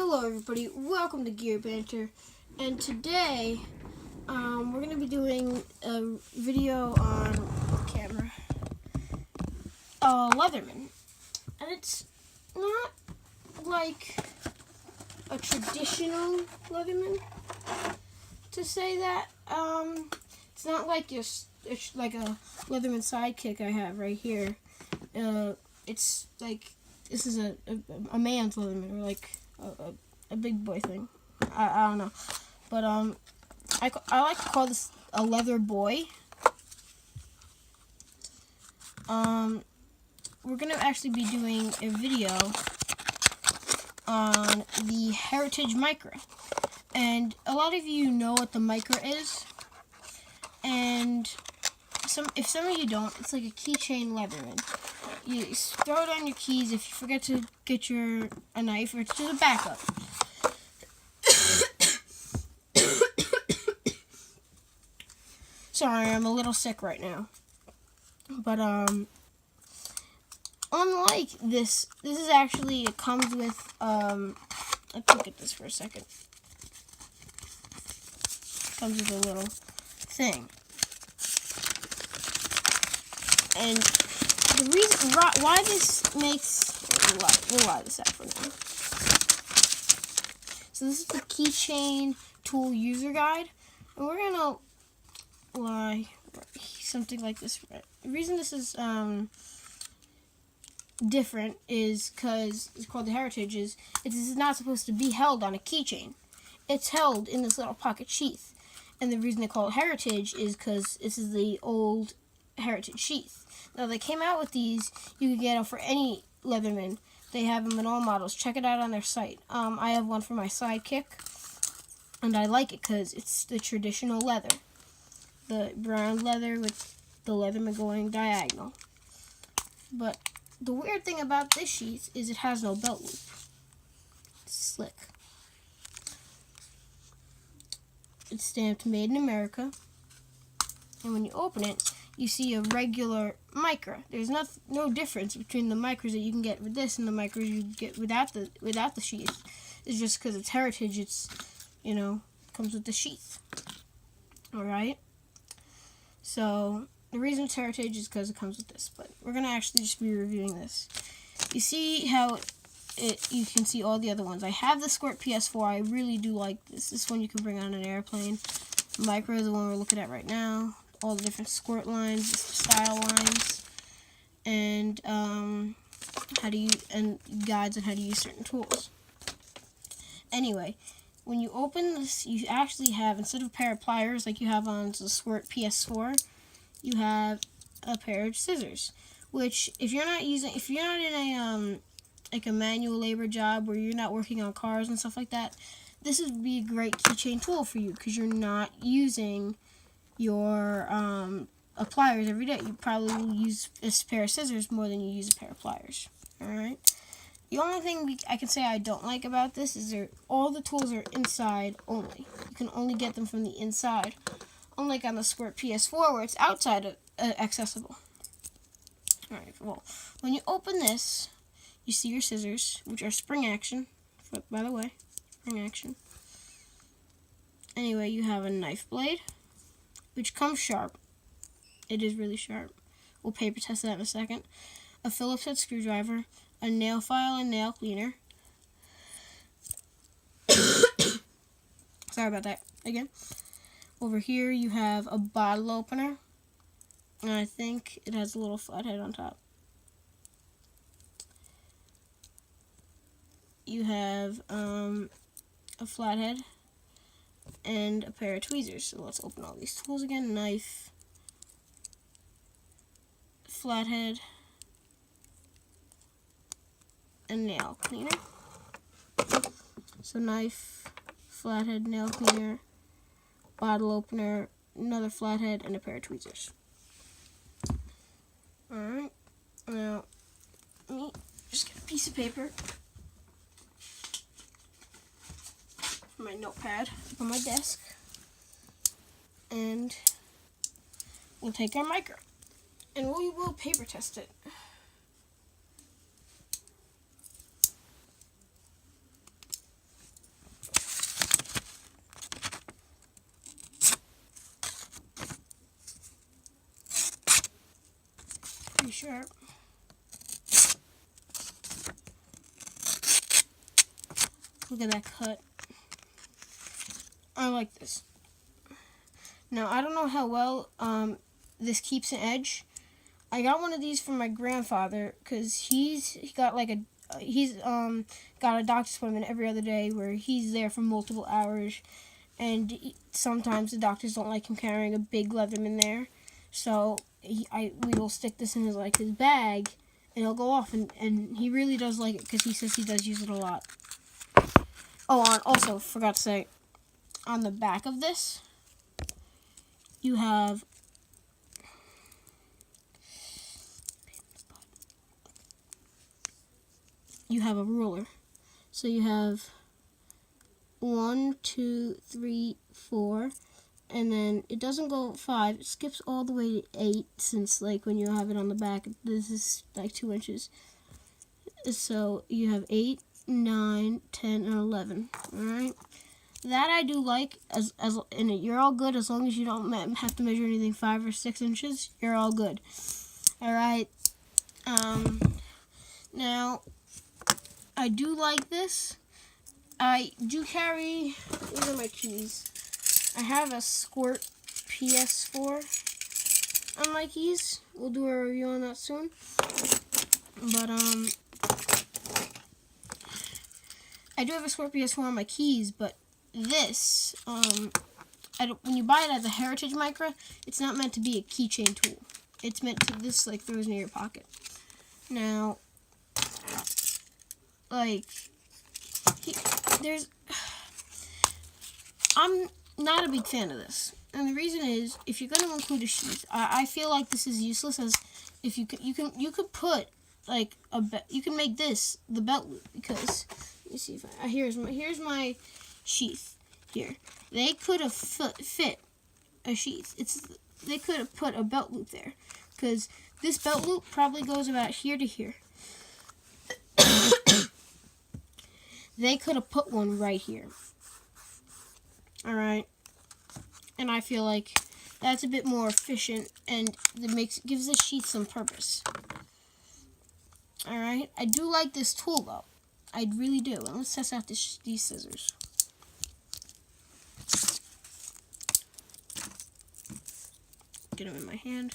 Hello everybody, welcome to Gear Banter, and today we're going to be doing a video on camera, Leatherman, and it's not like a traditional Leatherman, to say that. It's not like it's like a Leatherman sidekick I have right here. It's like, this is a man's Leatherman, or like a big boy thing. I don't know, but I like to call this a leather boy. We're gonna actually be doing a video on the Heritage micra, and a lot of you know what the micra is, and if some of you don't, it's like a keychain Leatherman. You throw it on your keys if you forget to get a knife, or it's just a backup. Sorry, I'm a little sick right now. But unlike this is actually, it comes with let's look at this for a second. It comes with a little thing. And the reason why this makes, we'll lie this out for now. So this is the keychain tool user guide, and we're gonna lie something like this. The reason this is different is because it's called the Heritage. This is not supposed to be held on a keychain. It's held in this little pocket sheath, and the reason they call it Heritage is because this is the old Heritage sheath. Now, they came out with these. You can get them for any Leatherman. They have them in all models. Check it out on their site. I have one for my sidekick, and I like it because it's the traditional leather. The brown leather with the Leatherman going diagonal. But the weird thing about this sheath is it has no belt loop. It's slick. It's stamped Made in America. And when you open it, you see a regular micra. There's no difference between the micras that you can get with this and the micras you get without the sheath. It's just because it's Heritage. It's, comes with the sheath. All right. So the reason it's Heritage is because it comes with this. But we're gonna actually just be reviewing this. You see how you can see all the other ones. I have the Squirt PS4. I really do like this. This one you can bring on an airplane. Micra is the one we're looking at right now. All the different squirt lines, style lines, and guides on how to use certain tools. Anyway, when you open this, you actually have, instead of a pair of pliers like you have on the Squirt PS4, you have a pair of scissors. Which, if you're not in a like a manual labor job where you're not working on cars and stuff like that, this would be a great keychain tool for you because you're not using your pliers every day. You probably will use a pair of scissors more than you use a pair of pliers. Alright? The only thing I can say I don't like about this is all the tools are inside only. You can only get them from the inside. Unlike on the Squirt PS4 where it's outside accessible. Alright, well, when you open this, you see your scissors, which are spring action. By the way, spring action. Anyway, you have a knife blade, which comes sharp. It is really sharp. We'll paper test that in a second. A Phillips head screwdriver, a nail file and nail cleaner. Sorry about that. Again. Over here you have a bottle opener. And I think it has a little flathead on top. You have a flathead and a pair of tweezers. So let's open all these tools again. Knife, flathead, and nail cleaner. So knife, flathead, nail cleaner, bottle opener, another flathead, and a pair of tweezers. Alright, now let me just get a piece of paper for my notepad on my desk, and we'll take our micra and we will paper test it. sharp. Look at that cut. I like this. Now, I don't know how well this keeps an edge. I got one of these from my grandfather because he's got a doctor's appointment every other day where he's there for multiple hours, and sometimes the doctors don't like him carrying a big Leatherman there, so we will stick this in his bag, and it'll go off, and he really does like it because he says he does use it a lot. Oh, also forgot to say, on the back of this, you have a ruler. So you have 1, 2, 3, 4, and then it doesn't go 5. It skips all the way to 8, since when you have it on the back, this is 2 inches. So you have 8, 9, 10, and 11. All right. That I do like, and you're all good as long as you don't have to measure anything 5 or 6 inches. You're all good. All right. Now, I do like this. I do carry. These are my keys. I have a Squirt PS4 on my keys. We'll do a review on that soon. But I do have a Squirt PS4 on my keys, but this, when you buy it as a heritage micra, it's not meant to be a keychain tool. It's meant to, this throws in your pocket. Now, I'm not a big fan of this. And the reason is, if you're going to include a sheath, I feel like this is useless, as if you could put you can make this the belt loop, because let me see if here's my sheath here. They could have fit a sheath. They could have put a belt loop there, because this belt loop probably goes about here to here. They could have put one right here. All right, and I feel like that's a bit more efficient, and it gives the sheath some purpose. All right, I do like this tool though. I really do. And let's test out these scissors. Get them in my hand.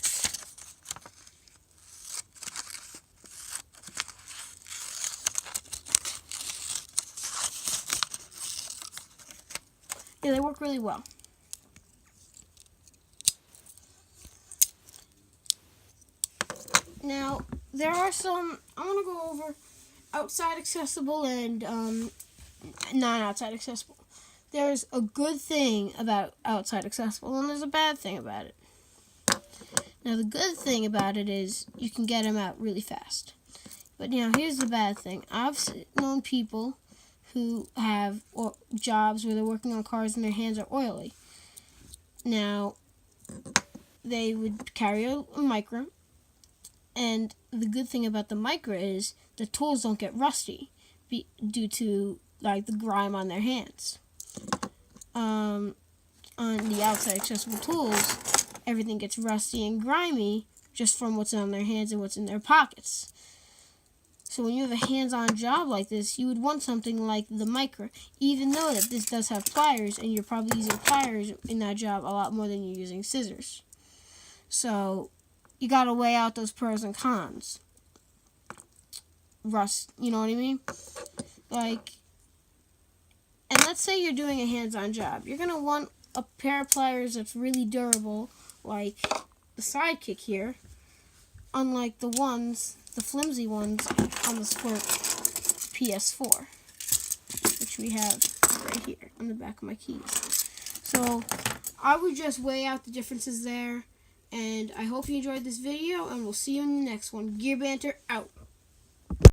Yeah, they work really well. Now, there are some, I want to go over outside accessible and non-outside accessible. There's a good thing about outside accessible, and there's a bad thing about it. Now, the good thing about it is you can get them out really fast. But now, here's the bad thing. I've known people who have jobs where they're working on cars and their hands are oily. Now, they would carry a micra, and the good thing about the micra is the tools don't get rusty due to the grime on their hands. On the outside accessible tools, everything gets rusty and grimy just from what's on their hands and what's in their pockets. So when you have a hands-on job like this, you would want something like the micra, even though that this does have pliers, and you're probably using pliers in that job a lot more than you're using scissors. So you got to weigh out those pros and cons. Rust, you know what I mean? And let's say you're doing a hands-on job. You're going to want a pair of pliers that's really durable, like the Sidekick here, unlike the flimsy ones on the Squirt PS4, which we have right here on the back of my keys. So I would just weigh out the differences there, and I hope you enjoyed this video, and we'll see you in the next one. Gear Banter out.